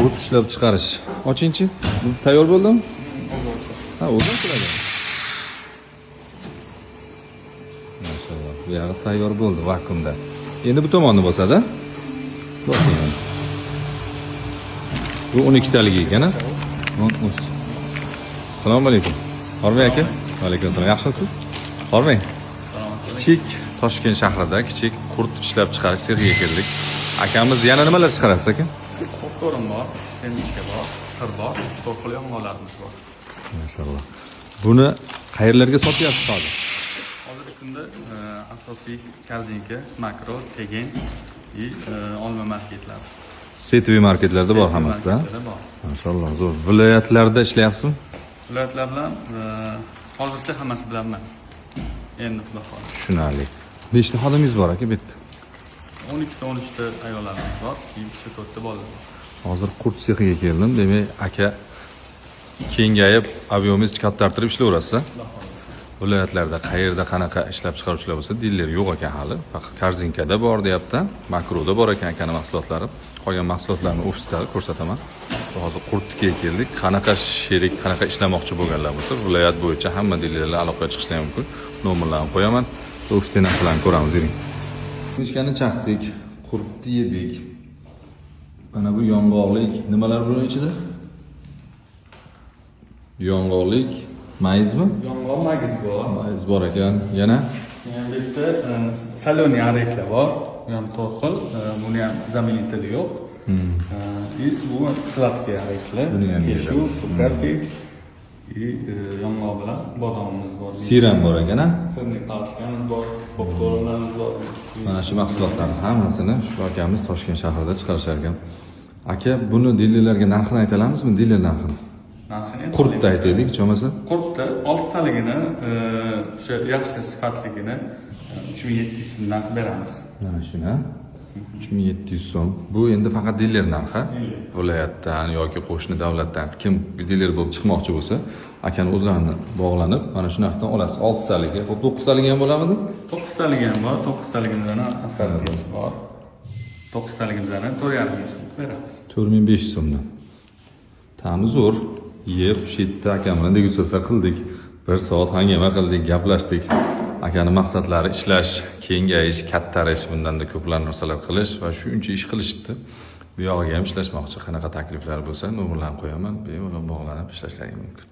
Qurt ishlab chiqarish. Ochingchi. Tayyor bo'ldimi? Ha, o'zim qiladi. Maşallah. Bu yog'i tayyor bo'ldi vakuumda. Endi bu tomonni bosadi. Bosing. Bu 12 talik ekan, ha? Assalomu alaykum. Hormay aka. Va alaykum assalom. Yaxshimisiz? Hormay. Kichik Toshkent shahrida kichik qurt ishlab chiqarish sexiga keldik. Akamiz yana nimalar chiqarasiz aka? Qo'rim bor, sendvichka bor, sir bor, to'qil yong'oqlarimiz bor. Maşallah. Buni qayerlarga sotyapsiz hozir? Hozirgi kunda asosiy Korzinka, Makro, Tegen va Olma marketlar. Setvi marketlarda bor hammasida. Maşallah, zo'r. Viloyatlarda ishlayapsizmi? Viloyatlar bilan hozircha hammasi bilan emas. Endi xudo xohlasa. Tushunarli. Nechta xodimingiz bor aka bu yerda? 12 ta ayollarimiz bor, 4 ta bolalar bor. Hozir qurt sexiga keldim. Demak, aka kengayib, obyemingiz kattartirib ishlayverasiz. Viloyatlarda qayerda qanaqa ishlab chiqaruvchilar bo'lsa, diler yo'q ekan hali. Faqat Korzinkada bor deyapti, Makroda bor ekan akani mahsulotlari. Qolgan mahsulotlarni ofisda ko'rsataman. Hozir qurtga keldik. Qanaqa sherik, qanaqa ishlamoqchi bo'lganlar bo'lsa, viloyat bo'yicha hamma dilerlar aloqaga chiqishlari mumkin. Nomerlarni qo'yaman. Ofisda narsalarni ko'ramiz, deng. Mishkani chaqdik, qurtni yedik. Mana bu yong'oqlik nimalar bor ichida? Yong'oqlik, mayizmi? Yong'oq mayiz bor. Mayiz bor ekan. Yana Bu yerda saloniy areklar bor. Bu ham to'xil, buni ham zaminitili yo'q. Bu sladkий areklar. Keshu, sukarki yong'oq bilan bodomimiz bor. siram bor ekan, ha? Sirni palchkamiz bor, popkornlarimiz bor. Mana shu mahsulotlarni hammasini shu akamiz Toshkent shahrida chiqarishar ekan. Aka, buni dilerlarga narxini ayta olamizmi? Diler narxini. Narxini Qurtda aytaylik, cho'masa. Qurtda 6 taligini o'sha yaxshi sifatligini 3700 so'mdan beramiz. Mana shuni. 3700 so'm. Bu endi faqat diler narxi. Viloyatdan yoki qo'shni davlatdan kim diler bo'lib chiqmoqchi bo'lsa, akani o'zlarini bog'lanib, mana shu narxdan olasiz. 6 taligi, 9 taligi ham bo'ladimi? 9 taligi ham bor, 9 taligimizdan asarligisi bor. 9 taligimizdan 4,5 so'm beramiz. 4500 so'mdan. Ta'mi zo'r. Yeb, shu yerda akam bilan degustatsiya qildik. 1 soat hangama qildik, gaplashdik. Akani maqsadlari ishlash, kengayish, kattarish, bundanda ko'plab narsalar qilish va shuncha ish qilishibdi. Bu yog'iga ham ishlashmoqchi. Qanaqa takliflar bo'lsa, nomerlarni qo'yaman, bemalol bog'lanib ishlashlaring mumkin.